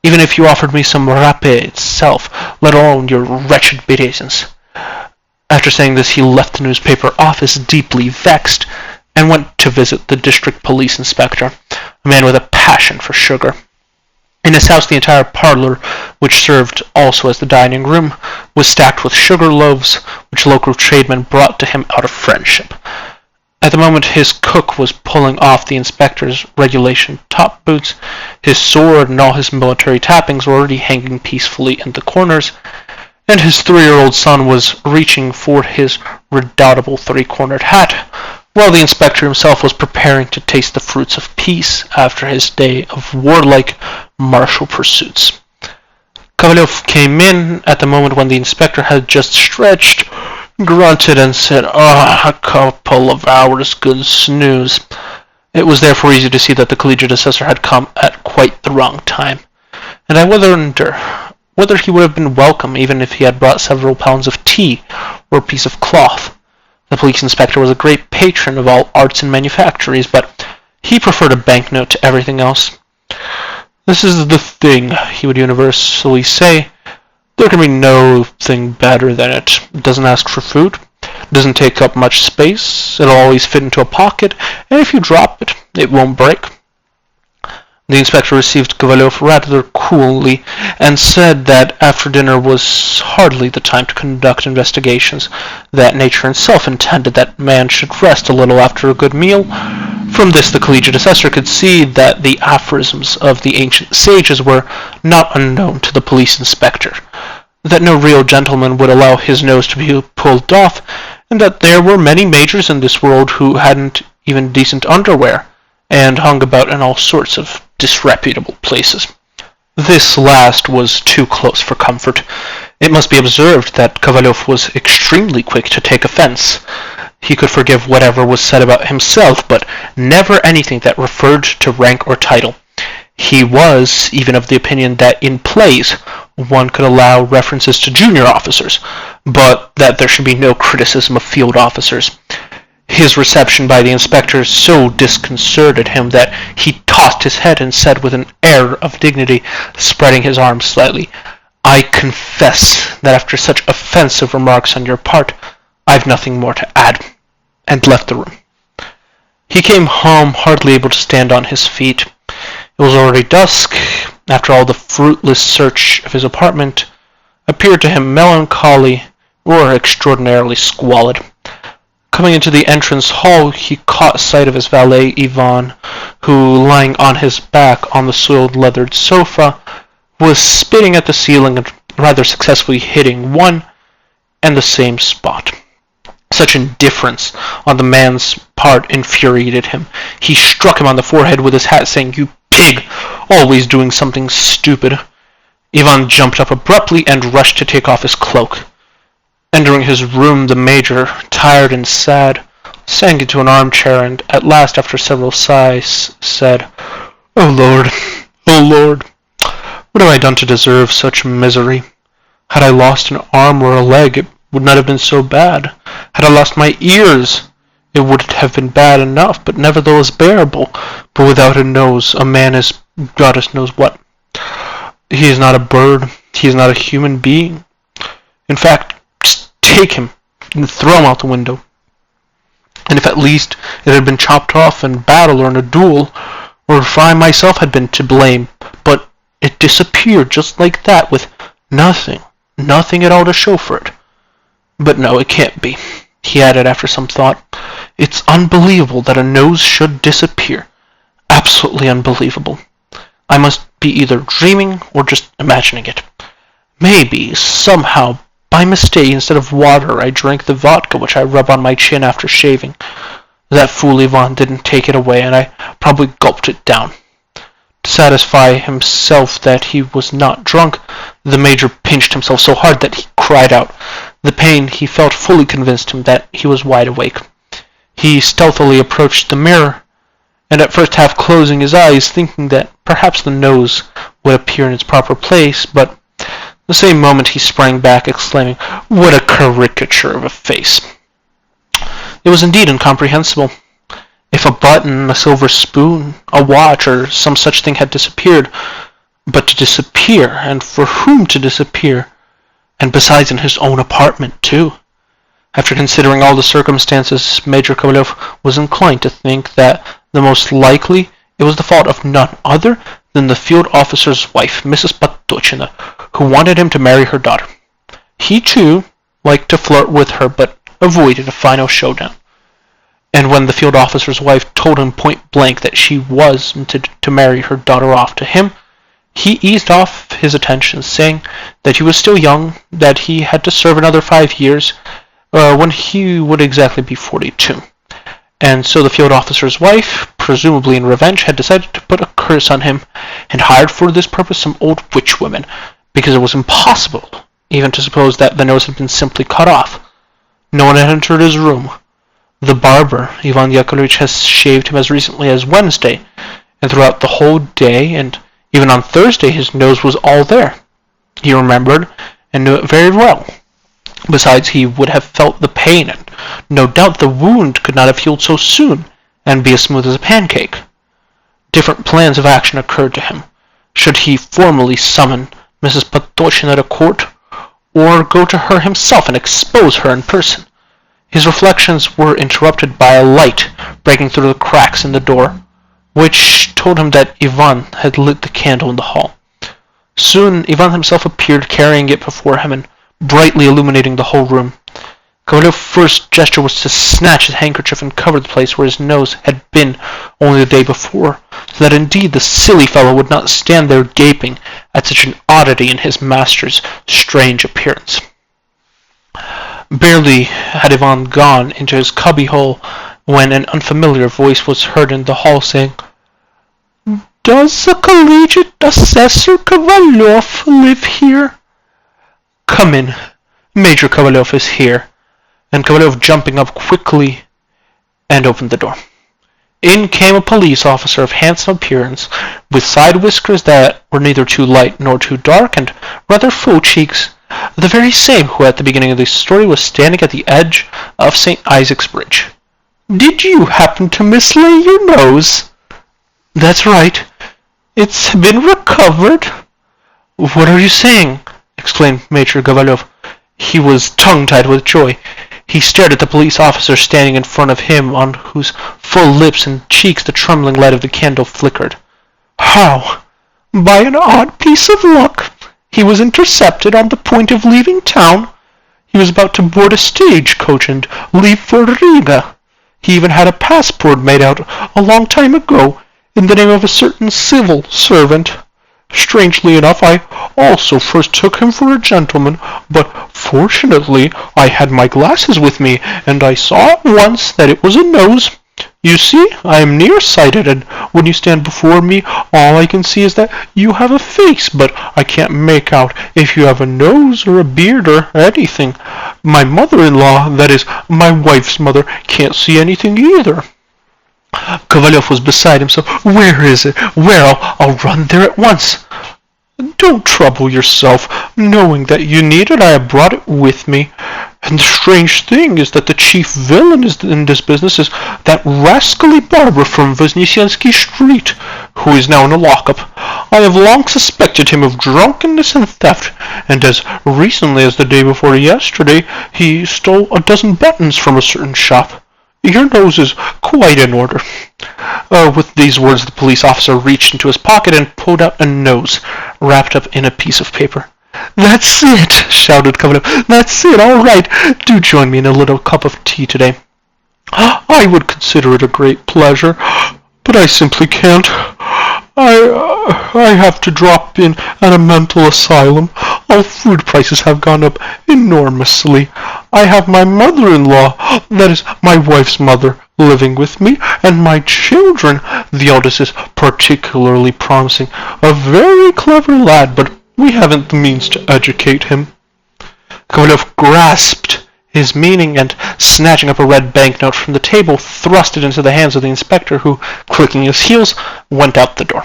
even if you offered me some râpé itself, let alone your wretched beidaisons. After saying this, he left the newspaper office deeply vexed, and went to visit the district police inspector, a man with a passion for sugar. In his house, the entire parlor, which served also as the dining room, was stacked with sugar loaves, which local tradesmen brought to him out of friendship. At the moment his cook was pulling off the inspector's regulation top boots, his sword and all his military trappings were already hanging peacefully in the corners, and his 3-year-old son was reaching for his redoubtable 3-cornered hat, while the inspector himself was preparing to taste the fruits of peace after his day of warlike martial pursuits. Kovalev came in at the moment when the inspector had just stretched, grunted, and said, a couple of hours good snooze. It was therefore easy to see that the collegiate assessor had come at quite the wrong time, and I wonder whether he would have been welcome even if he had brought several pounds of tea or a piece of cloth. The police inspector was a great patron of all arts and manufactories, but he preferred a banknote to everything else. This is the thing, he would universally say. There can be no thing better than it. It doesn't ask for food, doesn't take up much space, it'll always fit into a pocket, and if you drop it, it won't break. The inspector received Kovalyov rather coolly and said that after dinner was hardly the time to conduct investigations, that nature itself intended that man should rest a little after a good meal. From this the collegiate assessor could see that the aphorisms of the ancient sages were not unknown to the police inspector, that no real gentleman would allow his nose to be pulled off, and that there were many majors in this world who hadn't even decent underwear, and hung about in all sorts of disreputable places. This last was too close for comfort. It must be observed that Kovalyov was extremely quick to take offense. He could forgive whatever was said about himself, but never anything that referred to rank or title. He was even of the opinion that in plays one could allow references to junior officers, but that there should be no criticism of field officers. His reception by the inspector so disconcerted him that he tossed his head and said with an air of dignity, spreading his arms slightly, "I confess that after such offensive remarks on your part, I've nothing more to add," and left the room. He came home hardly able to stand on his feet. It was already dusk. After all the fruitless search of his apartment appeared to him melancholy or extraordinarily squalid. Coming into the entrance hall, he caught sight of his valet Ivan, who, lying on his back on the soiled leathered sofa, was spitting at the ceiling and rather successfully hitting one and the same spot. Such indifference on the man's part infuriated him. He struck him on the forehead with his hat, saying, "You pig! Always doing something stupid." Ivan jumped up abruptly and rushed to take off his cloak. Entering his room, the major, tired and sad, sank into an armchair and at last, after several sighs, said, "Oh Lord, oh Lord, what have I done to deserve such misery? Had I lost an arm or a leg, it would not have been so bad. Had I lost my ears, it would have been bad enough, but nevertheless bearable. But without a nose, a man is goddess knows what. He is not a bird. He is not a human being. In fact, just take him and throw him out the window. And if at least it had been chopped off in battle or in a duel, or if I myself had been to blame, but it disappeared just like that with nothing at all to show for it. But no, it can't be," he added after some thought. "It's unbelievable that a nose should disappear. Absolutely unbelievable. I must be either dreaming or just imagining it. Maybe, somehow, by mistake, instead of water, I drank the vodka which I rub on my chin after shaving. That fool Ivan didn't take it away, and I probably gulped it down." To satisfy himself that he was not drunk, the major pinched himself so hard that he cried out. The pain he felt fully convinced him that he was wide awake. He stealthily approached the mirror, and at first half closing his eyes, thinking that perhaps the nose would appear in its proper place, but the same moment he sprang back, exclaiming, "What a caricature of a face!" It was indeed incomprehensible. If a button, a silver spoon, a watch, or some such thing had disappeared, but to disappear, and for whom to disappear, and besides in his own apartment too. After considering all the circumstances, Major Kovalyov was inclined to think that the most likely it was the fault of none other than the field officer's wife, Mrs. Patochina, who wanted him to marry her daughter. He too liked to flirt with her, but avoided a final showdown. And when the field officer's wife told him point blank that she was to marry her daughter off to him, he eased off his attention, saying that he was still young, that he had to serve another 5 years, when he would exactly be 42. And so the field officer's wife, presumably in revenge, had decided to put a curse on him, and hired for this purpose some old witch women, because it was impossible even to suppose that the nose had been simply cut off. No one had entered his room. The barber, Ivan Yakovlevich, has shaved him as recently as Wednesday, and throughout the whole day, and even on Thursday, his nose was all there. He remembered and knew it very well. Besides, he would have felt the pain, and no doubt the wound could not have healed so soon and be as smooth as a pancake. Different plans of action occurred to him. Should he formally summon Mrs. Patochina to court, or go to her himself and expose her in person? His reflections were interrupted by a light breaking through the cracks in the door. which told him that Ivan had lit the candle in the hall. Soon Ivan himself appeared, carrying it before him and brightly illuminating the whole room. Kovalyov's first gesture was to snatch his handkerchief and cover the place where his nose had been only the day before, so that indeed the silly fellow would not stand there gaping at such an oddity in his master's strange appearance. Barely had Ivan gone into his cubbyhole when an unfamiliar voice was heard in the hall saying, "Does the collegiate assessor Kovalyov live here?" "Come in. Major Kovalyov is here." And Kovalyov, jumping up quickly, and opened the door. In came a police officer of handsome appearance, with side whiskers that were neither too light nor too dark, and rather full cheeks, the very same who at the beginning of the story was standing at the edge of St. Isaac's Bridge. "Did you happen to mislay your nose?" "That's right." "It's been recovered?" "What are you saying?" exclaimed Major Kovalyov. He was tongue-tied with joy. He stared at the police officer standing in front of him, on whose full lips and cheeks the trembling light of the candle flickered. "How?" "By an odd piece of luck. He was intercepted on the point of leaving town. He was about to board a stagecoach and leave for Riga. He even had a passport made out a long time ago in the name of a certain civil servant. Strangely enough, I also first took him for a gentleman, but fortunately I had my glasses with me, and I saw at once that it was a nose. You see, I am nearsighted, and when you stand before me, all I can see is that you have a face, but I can't make out if you have a nose or a beard or anything. My mother-in-law, that is, my wife's mother, can't see anything either." Kovalyov was beside himself. "Where is it? Where? I'll run there at once." "Don't trouble yourself. Knowing that you need it, I have brought it with me. And the strange thing is that the chief villain in this business is that rascally barber from Voznesensky Street, who is now in a lockup. I have long suspected him of drunkenness and theft, and as recently as the day before yesterday, he stole a dozen buttons from a certain shop. Your nose is quite in order." With these words, the police officer reached into his pocket and pulled out a nose wrapped up in a piece of paper. "That's it!" shouted Kovalyov. "That's it! All right! Do join me in a little cup of tea today." "I would consider it a great pleasure, but I simply can't. I have to drop in at a mental asylum. All food prices have gone up enormously. I have my mother-in-law, that is, my wife's mother, living with me, and my children. The eldest is particularly promising, a very clever lad, but we haven't the means to educate him." Kovalyov grasped his meaning, and snatching up a red banknote from the table, thrust it into the hands of the inspector, who, clicking his heels, went out the door.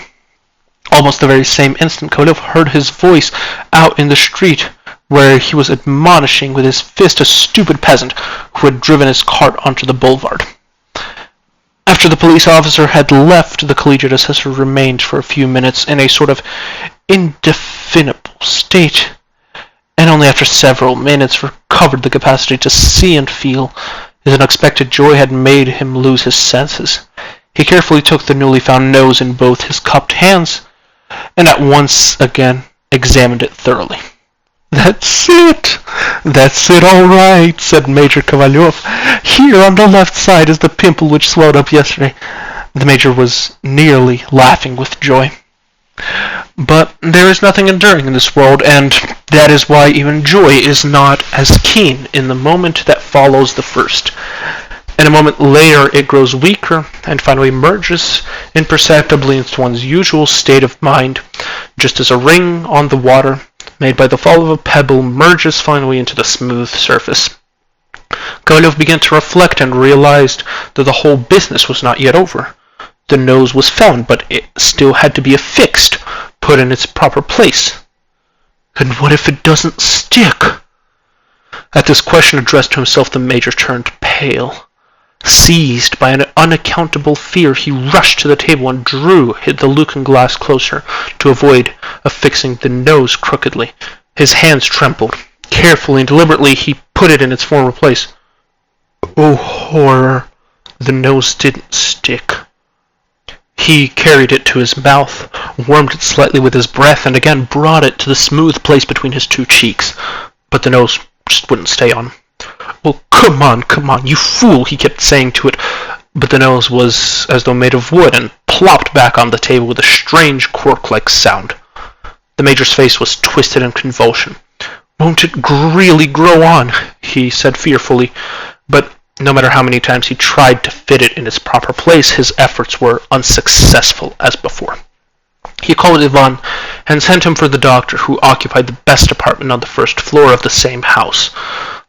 Almost the very same instant, Kovalyov heard his voice out in the street, where he was admonishing with his fist a stupid peasant who had driven his cart onto the boulevard. After the police officer had left, the collegiate assessor remained for a few minutes in a sort of indefinable state, and only after several minutes recovered the capacity to see and feel. His unexpected joy had made him lose his senses. He carefully took the newly found nose in both his cupped hands, and at once again examined it thoroughly. "That's it! That's it, all right," said Major Kovalyov. "Here on the left side is the pimple which swelled up yesterday." The major was nearly laughing with joy. But there is nothing enduring in this world, and that is why even joy is not as keen in the moment that follows the first. And a moment later it grows weaker and finally merges imperceptibly into one's usual state of mind, just as a ring on the water made by the fall of a pebble merges finally into the smooth surface. Kovalyov began to reflect and realized that the whole business was not yet over. The nose was found, but it still had to be affixed, put in its proper place. And what if it doesn't stick? At this question addressed to himself, the major turned pale. Seized by an unaccountable fear, he rushed to the table and drew the looking-glass closer to avoid affixing the nose crookedly. His hands trembled. Carefully and deliberately he put it in its former place. Oh, horror! The nose didn't stick. He carried it to his mouth, warmed it slightly with his breath, and again brought it to the smooth place between his two cheeks. But the nose just wouldn't stay on. "Well, come on, you fool," he kept saying to it. But the nose was as though made of wood and plopped back on the table with a strange cork-like sound. The Major's face was twisted in convulsion. "Won't it really grow on?" he said fearfully. But no matter how many times he tried to fit it in its proper place, his efforts were unsuccessful as before. He called Ivan and sent him for the doctor, who occupied the best apartment on the first floor of the same house.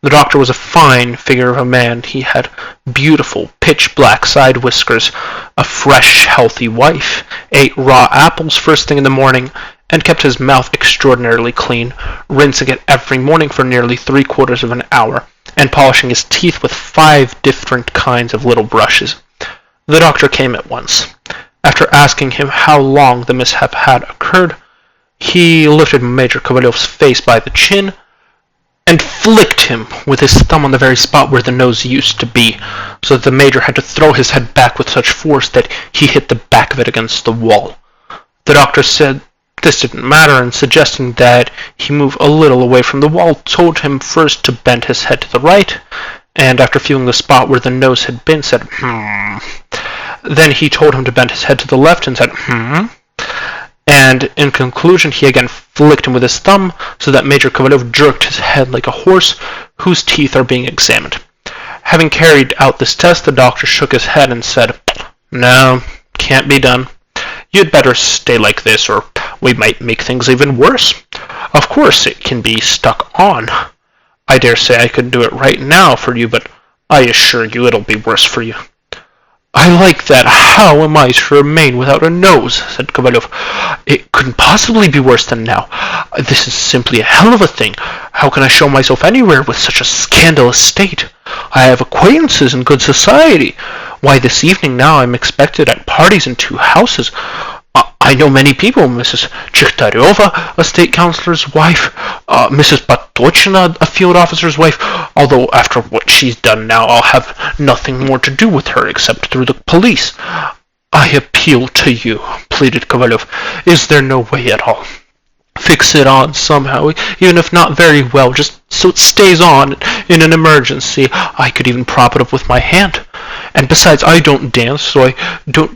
The doctor was a fine figure of a man. He had beautiful, pitch-black side whiskers, a fresh, healthy wife, ate raw apples first thing in the morning, and kept his mouth extraordinarily clean, rinsing it every morning for nearly 3/4 of an hour, and polishing his teeth with 5 different kinds of little brushes. The doctor came at once. After asking him how long the mishap had occurred, he lifted Major Kovalyov's face by the chin and flicked him with his thumb on the very spot where the nose used to be, so that the Major had to throw his head back with such force that he hit the back of it against the wall. The doctor said this didn't matter, and suggesting that he move a little away from the wall, told him first to bend his head to the right, and after feeling the spot where the nose had been, said, Then he told him to bend his head to the left and said, And in conclusion, he again flicked him with his thumb, so that Major Kovalyov jerked his head like a horse whose teeth are being examined. Having carried out this test, the doctor shook his head and said, "No, can't be done. You'd better stay like this, or we might make things even worse. Of course, it can be stuck on. I dare say I could do it right now for you, but I assure you it'll be worse for you." "I like that. How am I to remain without a nose?" said Kovalyov. "It couldn't possibly be worse than now. This is simply a hell of a thing. How can I show myself anywhere with such a scandalous state? I have acquaintances in good society. Why, this evening now I'm expected at parties in 2 houses. I know many people, Mrs. Chikhtaryova, a state councillor's wife, Mrs. Patochina, a field officer's wife, although after what she's done now I'll have nothing more to do with her except through the police." "I appeal to you," pleaded Kovalyov. "Is there no way at all? Fix it on somehow, even if not very well, just so it stays on in an emergency. I could even prop it up with my hand. And besides, I don't dance, so I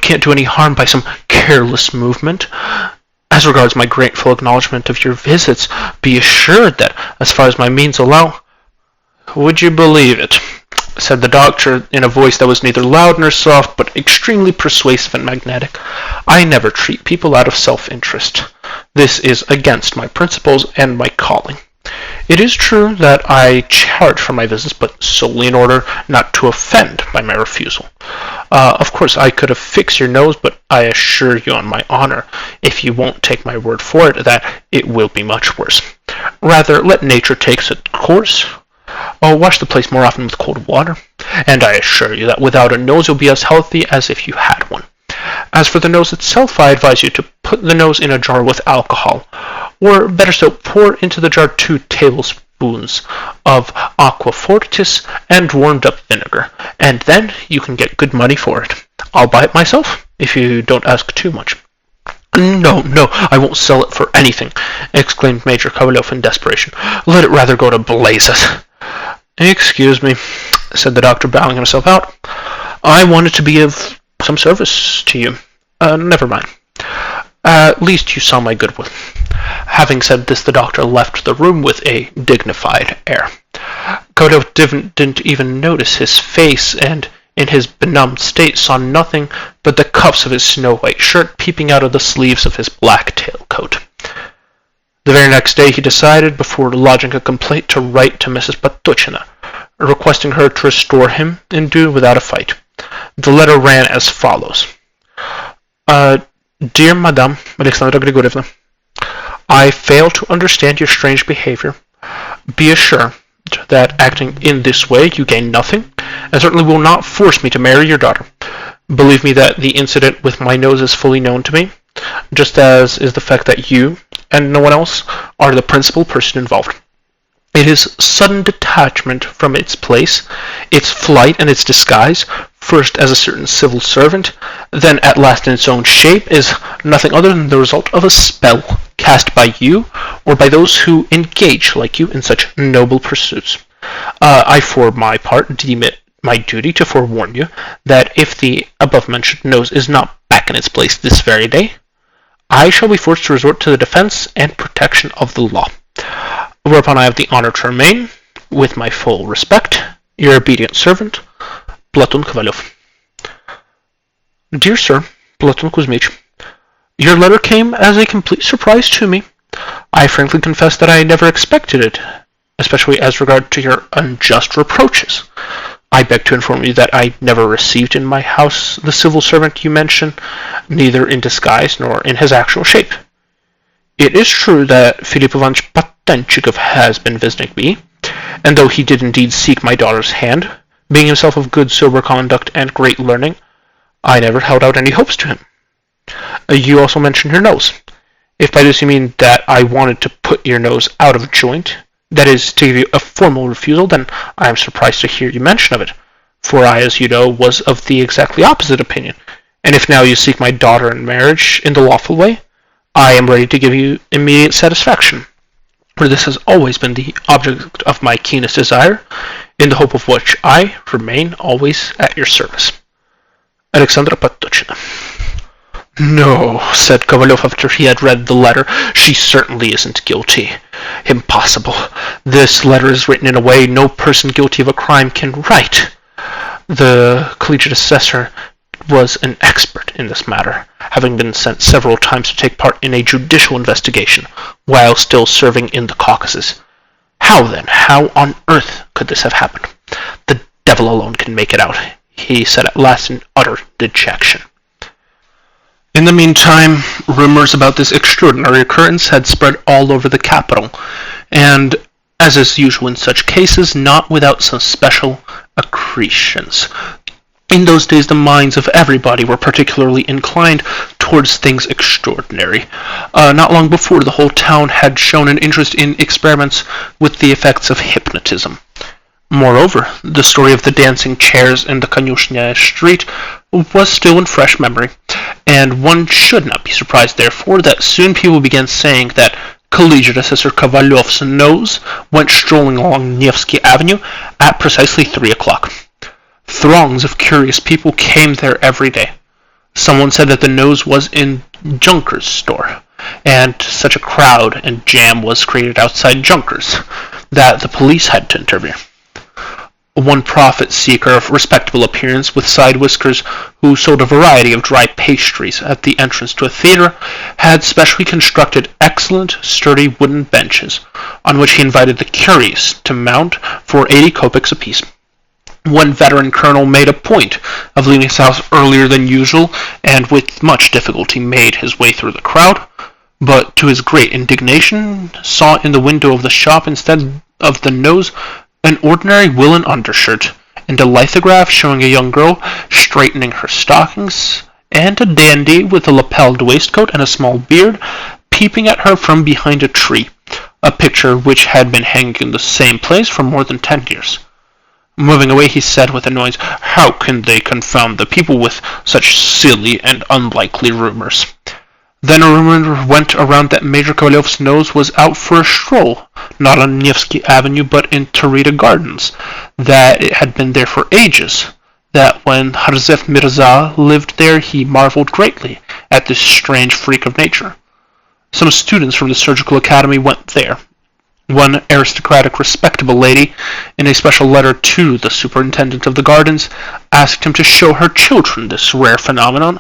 can't do any harm by some careless movement. As regards my grateful acknowledgment of your visits, be assured that, as far as my means allow—" "Would you believe it," said the doctor in a voice that was neither loud nor soft, but extremely persuasive and magnetic, "I never treat people out of self-interest. This is against my principles and my calling. It is true that I charge for my visits, but solely in order not to offend by my refusal. Of course, I could have fixed your nose, but I assure you on my honor, if you won't take my word for it, that it will be much worse. Rather, let nature take its course. Wash the place more often with cold water, and I assure you that without a nose you'll be as healthy as if you had one. As for the nose itself, I advise you to put the nose in a jar with alcohol, or better still, pour into the jar 2 tablespoons of aqua fortis and warmed up vinegar, and then you can get good money for it. I'll buy it myself, if you don't ask too much." No, I won't sell it for anything," exclaimed Major Kovalyov in desperation. "Let it rather go to blazes." "Excuse me," said the doctor, bowing himself out. "I wanted to be of some service to you. Never mind. At least you saw my goodwill." Having said this, the doctor left the room with a dignified air. Kovalyov didn't even notice his face, and in his benumbed state saw nothing but the cuffs of his snow-white shirt peeping out of the sleeves of his black tailcoat. The very next day he decided, before lodging a complaint, to write to Mrs. Patochina, requesting her to restore him and do without a fight. The letter ran as follows. "Dear Madame Alexandra Grigorievna, I fail to understand your strange behavior. Be assured that acting in this way you gain nothing, and certainly will not force me to marry your daughter. Believe me that the incident with my nose is fully known to me, just as is the fact that you, and no one else, are the principal person involved. It is sudden detachment from its place, its flight and its disguise, first as a certain civil servant, then at last in its own shape, is nothing other than the result of a spell cast by you or by those who engage like you in such noble pursuits. I, for my part, deem it my duty to forewarn you that if the above-mentioned nose is not back in its place this very day, I shall be forced to resort to the defense and protection of the law. Whereupon I have the honor to remain, with my full respect, your obedient servant, Platon Kovalyov. Dear Sir, Platon Kuzmich, your letter came as a complete surprise to me. I frankly confess that I never expected it, especially as regard to your unjust reproaches. I beg to inform you that I never received in my house the civil servant you mention, neither in disguise nor in his actual shape. It is true that Philip Ivanovich Patenchikov has been visiting me, and though he did indeed seek my daughter's hand, being himself of good sober conduct and great learning, I never held out any hopes to him. You also mentioned your nose. If by this you mean that I wanted to put your nose out of joint, that is, to give you a formal refusal, then I am surprised to hear you mention of it, for I, as you know, was of the exactly opposite opinion, and if now you seek my daughter in marriage in the lawful way, I am ready to give you immediate satisfaction, for this has always been the object of my keenest desire, in the hope of which I remain always at your service. Alexandra Patochina. No, said Kovalyov after he had read the letter, she certainly isn't guilty. Impossible. This letter is written in a way no person guilty of a crime can write. The collegiate assessor was an expert in this matter, having been sent several times to take part in a judicial investigation while still serving in the Caucasus. How then, how on earth could this have happened? The devil alone can make it out, he said at last in utter dejection. In the meantime, rumors about this extraordinary occurrence had spread all over the capital, and, as is usual in such cases, not without some special accretions. In those days the minds of everybody were particularly inclined towards things extraordinary. Not long before, the whole town had shown an interest in experiments with the effects of hypnotism. Moreover, the story of the dancing chairs in the Konyushnya street was still in fresh memory, and one should not be surprised, therefore, that soon people began saying that Collegiate Assessor Kovalyov's nose went strolling along Nevsky Avenue at precisely 3 o'clock. Throngs of curious people came there every day. Someone said that the nose was in Junker's store, and such a crowd and jam was created outside Junker's that the police had to interfere. One profit-seeker of respectable appearance with side whiskers who sold a variety of dry pastries at the entrance to a theater had specially constructed excellent, sturdy wooden benches on which he invited the curious to mount for 80 kopecks apiece. One veteran colonel made a point of leaving his house earlier than usual and with much difficulty made his way through the crowd, but to his great indignation saw in the window of the shop instead of the nose an ordinary woolen undershirt, and a lithograph showing a young girl straightening her stockings, and a dandy with a lapelled waistcoat and a small beard peeping at her from behind a tree, a picture which had been hanging in the same place for more than 10 years. Moving away, he said with annoyance, "How can they confound the people with such silly and unlikely rumors?" Then a rumor went around that Major Kovalyov's nose was out for a stroll, not on Nevsky Avenue but in Taurida Gardens, that it had been there for ages, that when Harzef Mirza lived there he marveled greatly at this strange freak of nature. Some students from the Surgical Academy went there. One aristocratic, respectable lady, in a special letter to the superintendent of the gardens, asked him to show her children this rare phenomenon,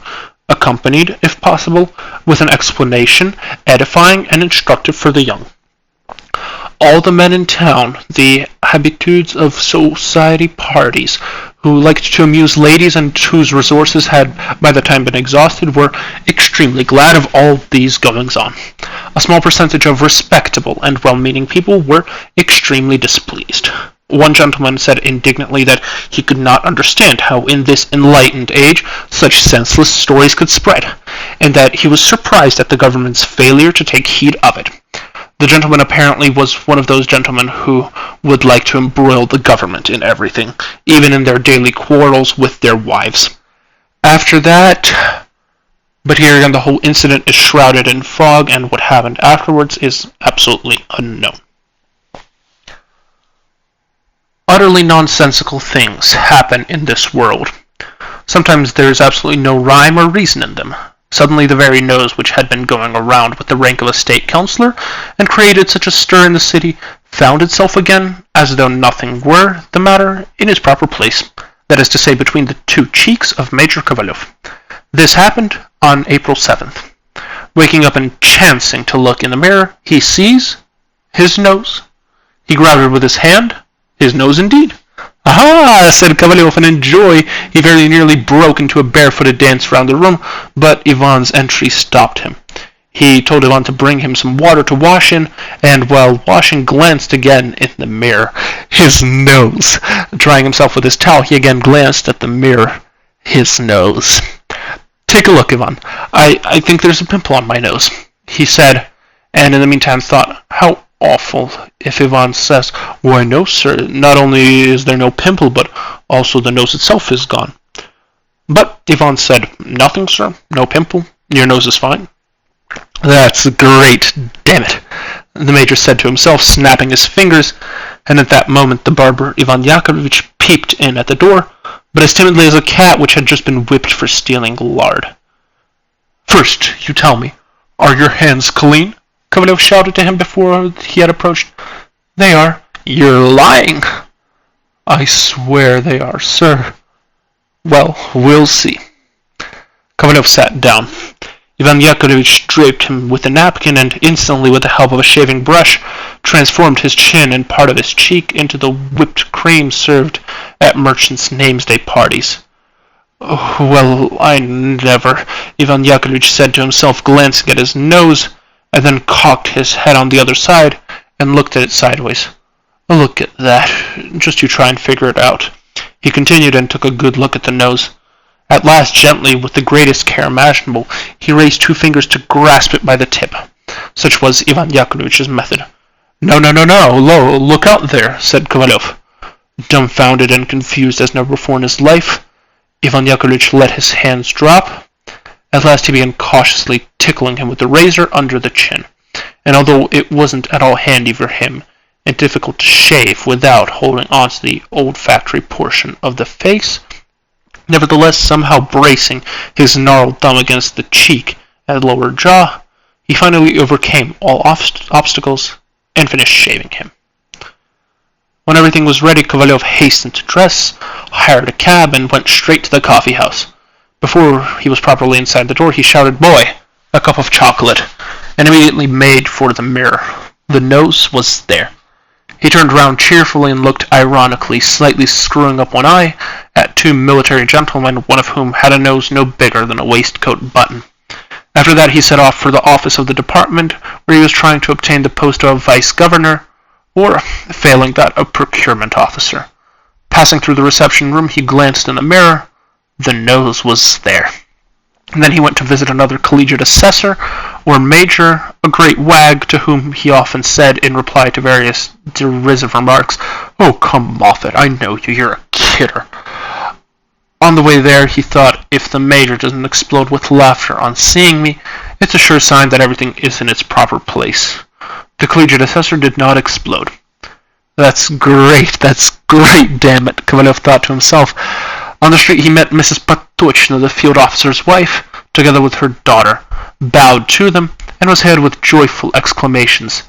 accompanied, if possible, with an explanation, edifying and instructive for the young. All the men in town, the habitués of society parties, who liked to amuse ladies and whose resources had by the time been exhausted, were extremely glad of all these goings-on. A small percentage of respectable and well-meaning people were extremely displeased. One gentleman said indignantly that he could not understand how in this enlightened age such senseless stories could spread, and that he was surprised at the government's failure to take heed of it. The gentleman apparently was one of those gentlemen who would like to embroil the government in everything, even in their daily quarrels with their wives. After that, but here again the whole incident is shrouded in fog, and what happened afterwards is absolutely unknown. Utterly nonsensical things happen in this world. Sometimes there is absolutely no rhyme or reason in them. Suddenly the very nose which had been going around with the rank of a state councillor and created such a stir in the city found itself again, as though nothing were the matter, in its proper place, that is to say, between the two cheeks of Major Kovalyov. This happened on April 7th. Waking up and chancing to look in the mirror, he sees his nose. He grabbed it with his hand. His nose indeed. "Aha!" said Kovalyov, and in joy he very nearly broke into a barefooted dance round the room, but Ivan's entry stopped him. He told Ivan to bring him some water to wash in, and while washing glanced again in the mirror. His nose! Drying himself with his towel, he again glanced at the mirror. His nose. "Take a look, Ivan. I think there's a pimple on my nose," he said, and in the meantime thought, how awful if Ivan says, "Why no, sir, not only is there no pimple, but also the nose itself is gone." But Ivan said, "Nothing, sir, no pimple, your nose is fine." "That's great, damn it," the major said to himself, snapping his fingers, and at that moment the barber Ivan Yakovlevich peeped in at the door, but as timidly as a cat which had just been whipped for stealing lard. "First, you tell me, are your hands clean?" Kovalyov shouted to him before he had approached. "They are." "You're lying." "I swear they are, sir." "Well, we'll see." Kovalyov sat down. Ivan Yakovlevich draped him with a napkin and instantly, with the help of a shaving brush, transformed his chin and part of his cheek into the whipped cream served at merchants' names-day parties. "Oh, well, I never," Ivan Yakovlevich said to himself, glancing at his nose, and then cocked his head on the other side and looked at it sideways. "Look at that. Just you try and figure it out." He continued and took a good look at the nose. At last, gently, with the greatest care imaginable, he raised two fingers to grasp it by the tip. Such was Ivan Yakovlevich's method. No, look out there," said Kovalyov. Dumbfounded and confused as never before in his life, Ivan Yakovlevich let his hands drop. At last he began cautiously tickling him with the razor under the chin, and although it wasn't at all handy for him and difficult to shave without holding on to the olfactory portion of the face, nevertheless somehow bracing his gnarled thumb against the cheek and lower jaw, he finally overcame all obstacles and finished shaving him. When everything was ready, Kovalyov hastened to dress, hired a cab, and went straight to the coffee house. Before he was properly inside the door, he shouted, "Boy, a cup of chocolate," and immediately made for the mirror. The nose was there. He turned round cheerfully and looked ironically, slightly screwing up one eye, at two military gentlemen, one of whom had a nose no bigger than a waistcoat button. After that he set off for the office of the department, where he was trying to obtain the post of vice-governor, or, failing that, a procurement officer. Passing through the reception room, he glanced in the mirror. The nose was there. And then he went to visit another collegiate assessor, or major, a great wag, to whom he often said, in reply to various derisive remarks, "Oh, come off it, I know you, you're a kidder." On the way there, he thought, if the major doesn't explode with laughter on seeing me, it's a sure sign that everything is in its proper place. The collegiate assessor did not explode. That's great, damn it, Kovalyov thought to himself. On the street he met Mrs. Patochna, the field officer's wife, together with her daughter, bowed to them, and was hailed with joyful exclamations,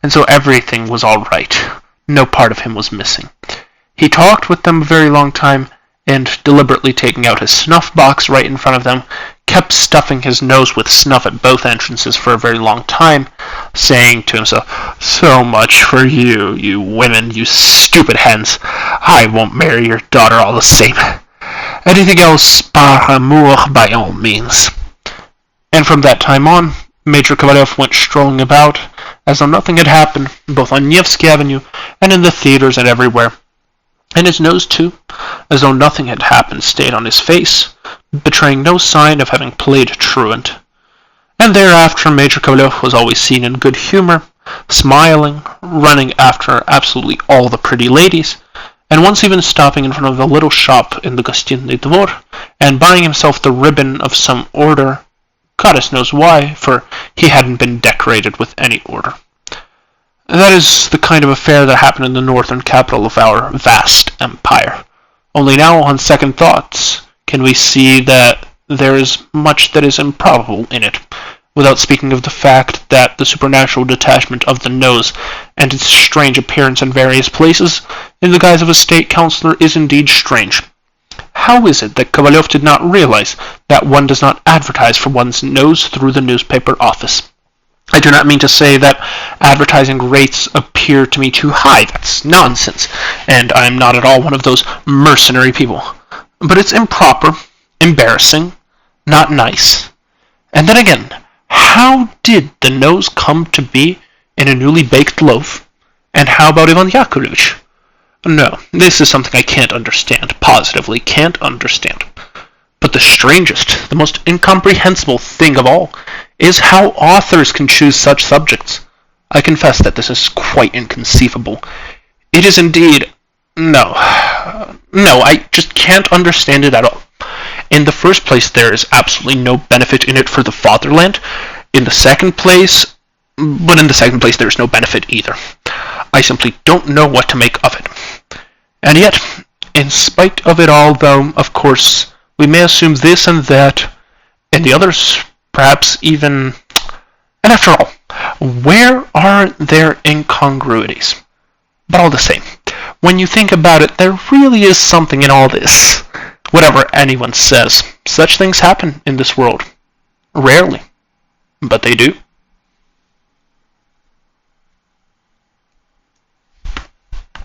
and so everything was all right. No part of him was missing. He talked with them a very long time, and deliberately taking out his snuff box right in front of them, kept stuffing his nose with snuff at both entrances for a very long time, saying to himself, "So much for you, you women, you stupid hens. I won't marry your daughter all the same. Anything else, par amour, by all means." And from that time on, Major Kovalyov went strolling about, as though nothing had happened, both on Nevsky Avenue and in the theaters and everywhere. And his nose, too, as though nothing had happened, stayed on his face, betraying no sign of having played truant. And thereafter Major Kovalyov was always seen in good humor, smiling, running after absolutely all the pretty ladies, and once even stopping in front of a little shop in the Gostinny Dvor and buying himself the ribbon of some order, goddess knows why, for he hadn't been decorated with any order. That is the kind of affair that happened in the northern capital of our vast empire. Only now, on second thoughts, can we see that there is much that is improbable in it, without speaking of the fact that the supernatural detachment of the nose and its strange appearance in various places in the guise of a state councillor is indeed strange. How is it that Kovalyov did not realize that one does not advertise for one's nose through the newspaper office? I do not mean to say that advertising rates appear to me too high. That's nonsense, and I am not at all one of those mercenary people. But it's improper, embarrassing, not nice. And then again, how did the nose come to be in a newly baked loaf? And how about Ivan Yakovlevich? No, this is something I can't understand, positively can't understand. But the strangest, the most incomprehensible thing of all is how authors can choose such subjects. I confess that this is quite inconceivable. It is indeed... No, I just can't understand it at all. In the first place, there is absolutely no benefit in it for the fatherland. In the second place, there is no benefit either. I simply don't know what to make of it. And yet, in spite of it all, though, of course, we may assume this and that, and the others, perhaps even... And after all, where are there incongruities? But all the same, when you think about it, there really is something in all this. Whatever anyone says, such things happen in this world. Rarely, but they do.